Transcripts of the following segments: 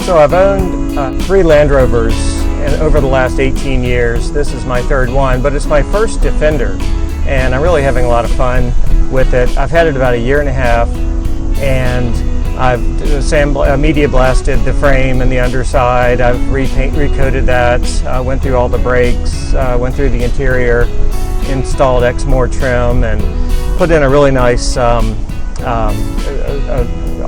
So I've owned 3 Land Rovers over the last 18 years. This is my 3rd one, but it's my first Defender, and I'm really having a lot of fun with it. I've had it about 1.5 years, and I've media blasted the frame and the underside. I've recoated that, went through all the brakes, went through the interior, installed Exmoor trim, and put in a really nice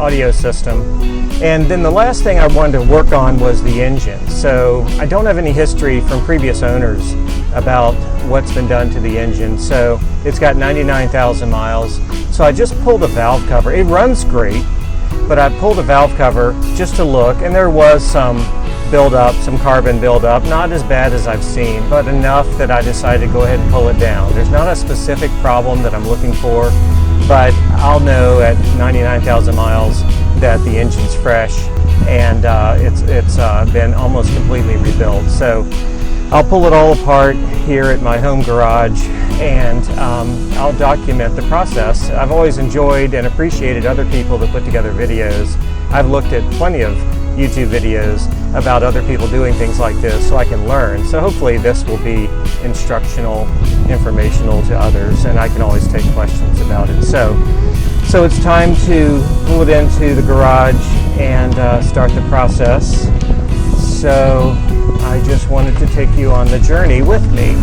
audio system. And then the last thing I wanted to work on was the engine. So I don't have any history from previous owners about what's been done to the engine. So it's got 99,000 miles. So I just pulled the valve cover. It runs great, but I pulled the valve cover just to look, and there was some buildup, some carbon buildup, not as bad as I've seen, but enough that I decided to go ahead and pull it down. There's not a specific problem that I'm looking for, but I'll know at 99,000 miles that the engine's fresh, and it's been almost completely rebuilt. So I'll pull it all apart here at my home garage, and I'll document the process. I've always enjoyed and appreciated other people that put together videos. I've looked at plenty of YouTube videos about other people doing things like this so I can learn. So hopefully this will be instructional, informational to others, and I can always take questions about it. So it's time to pull it into the garage and start the process. So I just wanted to take you on the journey with me.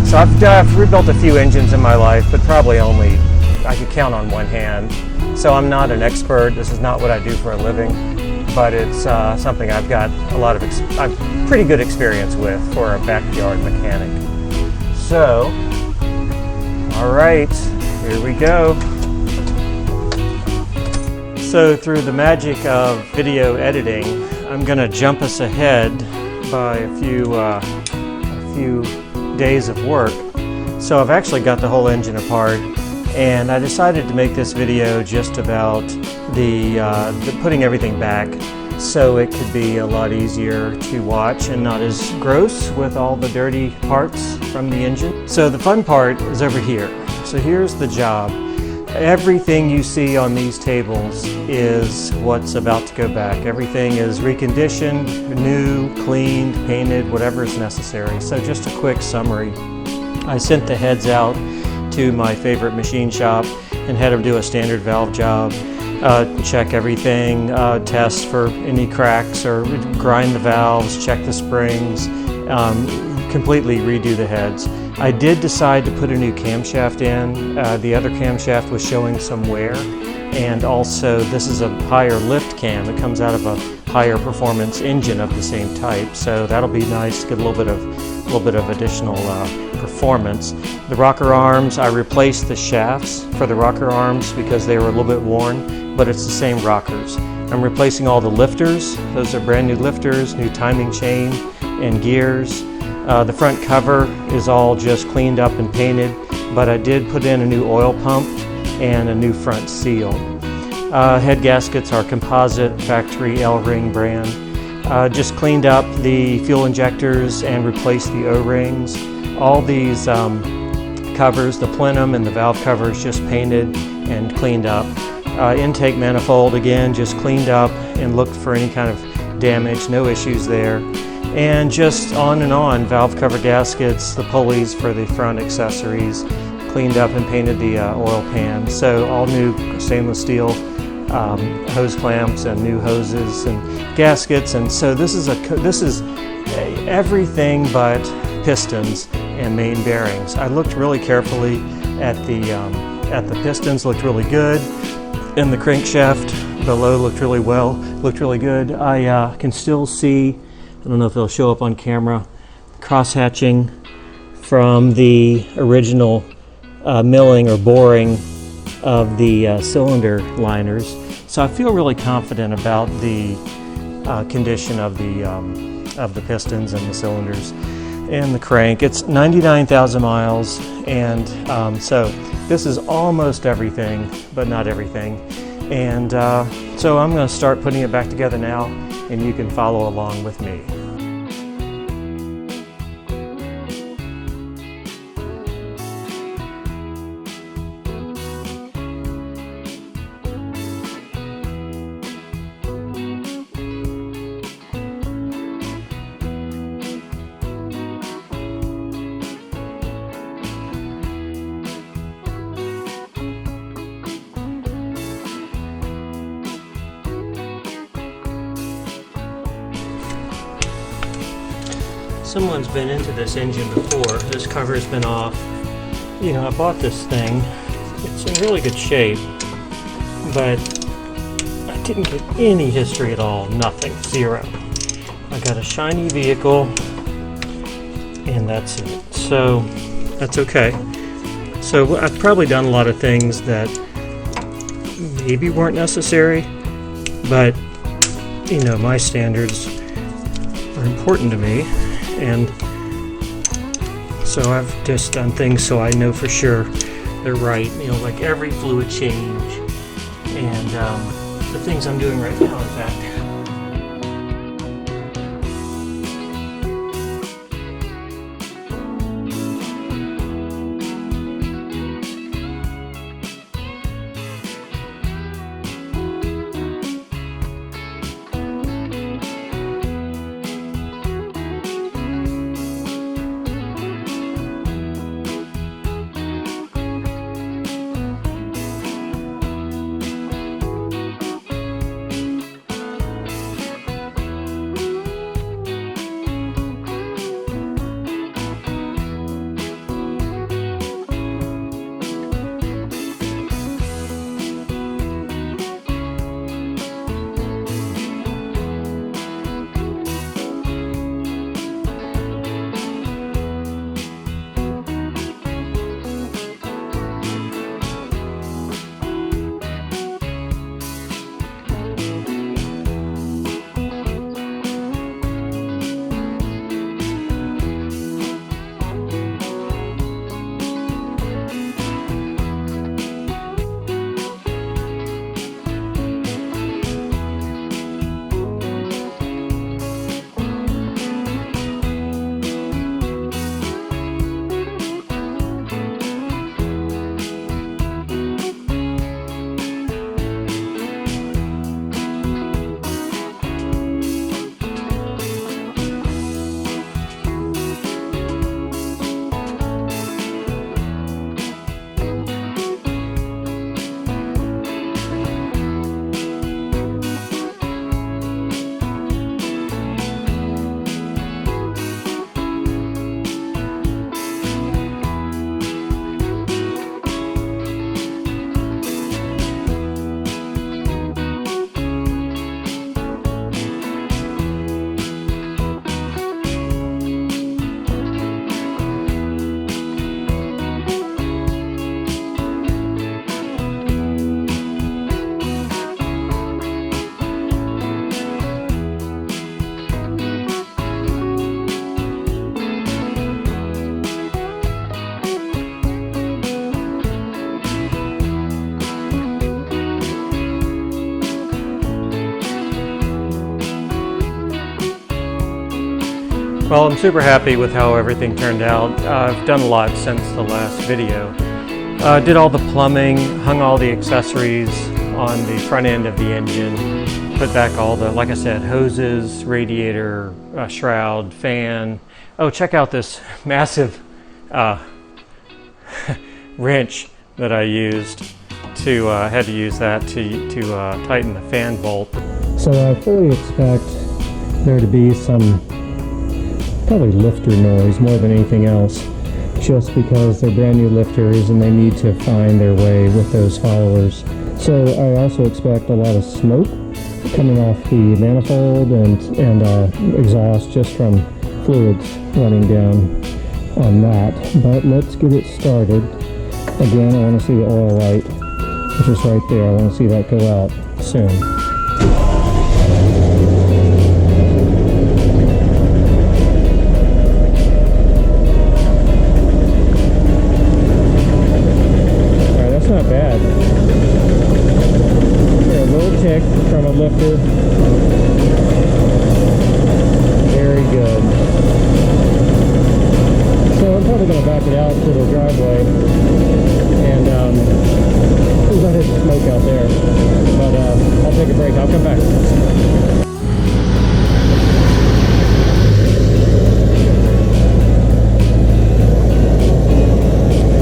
So I've rebuilt a few engines in my life, but probably only I could count on one hand. So I'm not an expert. This is not what I do for a living, but it's something I've got a lot of pretty good experience with for a backyard mechanic. So, all right, here we go. So through the magic of video editing, I'm going to jump us ahead by a few days of work. So I've actually got the whole engine apart, and I decided to make this video just about the putting everything back, so it could be a lot easier to watch and not as gross with all the dirty parts from the engine. So the fun part is over here. So here's the job. Everything you see on these tables is what's about to go back. Everything is reconditioned, new, cleaned, painted, whatever is necessary. So just a quick summary. I sent the heads out to my favorite machine shop and had them do a standard valve job, check everything, test for any cracks, or grind the valves, check the springs, completely redo the heads. I did decide to put a new camshaft in. The other camshaft was showing some wear, and also this is a higher lift cam. It comes out of a higher performance engine of the same type, so that'll be nice to get a little bit of additional performance. The rocker arms, I replaced the shafts for the rocker arms because they were a little bit worn, but it's the same rockers. I'm replacing all the lifters. Those are brand new lifters, new timing chain and gears. The front cover is all just cleaned up and painted, but I did put in a new oil pump and a new front seal. Head gaskets are composite factory L-ring brand. Just cleaned up the fuel injectors and replaced the O-rings. All these covers, the plenum and the valve covers, just painted and cleaned up. Intake manifold, again, just cleaned up and looked for any kind of damage, no issues there. And just on and on, valve cover gaskets, the pulleys for the front accessories, cleaned up and painted the oil pan. So all new stainless steel hose clamps and new hoses and gaskets. And so this is everything but pistons and main bearings. I looked really carefully at the pistons, looked really good, and the crankshaft below looked really good. I can still see, I don't know if it'll show up on camera, cross-hatching from the original milling or boring of the cylinder liners. So I feel really confident about the condition of the pistons and the cylinders and the crank. It's 99,000 miles, and so this is almost everything, but not everything. And so I'm going to start putting it back together now, and you can follow along with me. someone's been into this engine before. This cover's been off. You know, I bought this thing. It's in really good shape, but I didn't get any history at all. Nothing. Zero. I got a shiny vehicle, and that's it. So that's okay. So I've probably done a lot of things that maybe weren't necessary, but you know, my standards are important to me, and so I've just done things so I know for sure they're right. You know, like every fluid change, and the things I'm doing right now, in fact. Well, I'm super happy with how everything turned out. I've done a lot since the last video. Did all the plumbing, hung all the accessories on the front end of the engine, put back all the, like I said, hoses, radiator, shroud, fan. Oh, check out this massive wrench that I used to, had to use that to tighten the fan bolt. So I fully expect there to be some probably lifter noise more than anything else, just because they're brand new lifters and they need to find their way with those followers. So I also expect a lot of smoke coming off the manifold and exhaust just from fluids running down on that. But let's get it started. Again, I want to see the oil light, which is right there. I want to see that go out soon. Not bad. A little tick from a lifter. Very good. So I'm probably going to back it out to the driveway and let it smoke out there. But I'll take a break. I'll come back.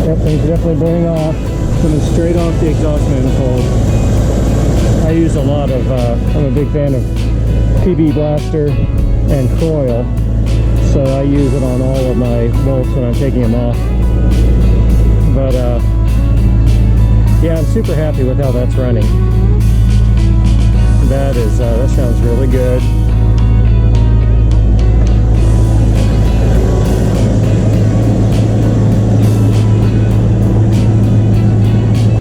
Yep, things are definitely burning off. Coming straight off the exhaust manifold. I use a lot of, I'm a big fan of PB Blaster and Coil, so so I use it on all of my bolts when I'm taking them off. But yeah, I'm super happy with how that's running. That sounds really good.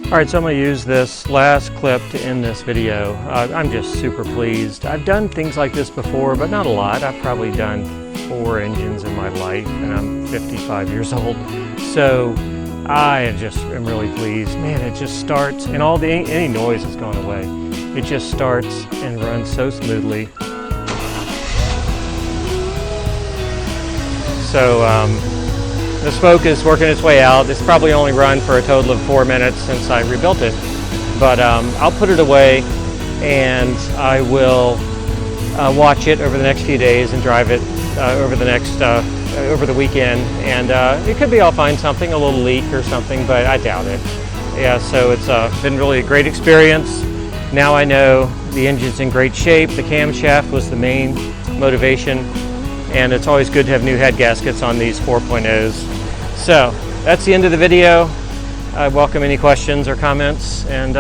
Alright, so I'm going to use this last clip to end this video. I'm just super pleased. I've done things like this before, but not a lot. I've probably done 4 engines in my life, and I'm 55 years old. So I just am really pleased. Man, it just starts, and any noise has gone away. It just starts and runs so smoothly. So the smoke is working its way out. It's probably only run for a total of 4 minutes since I rebuilt it. But I'll put it away, and I will watch it over the next few days and drive it over the weekend. And it could be I'll find something, a little leak or something, but I doubt it. Yeah, so it's been really a great experience. Now I know the engine's in great shape. The camshaft was the main motivation, and it's always good to have new head gaskets on these 4.0s. So that's the end of the video. I welcome any questions or comments, and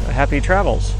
happy travels.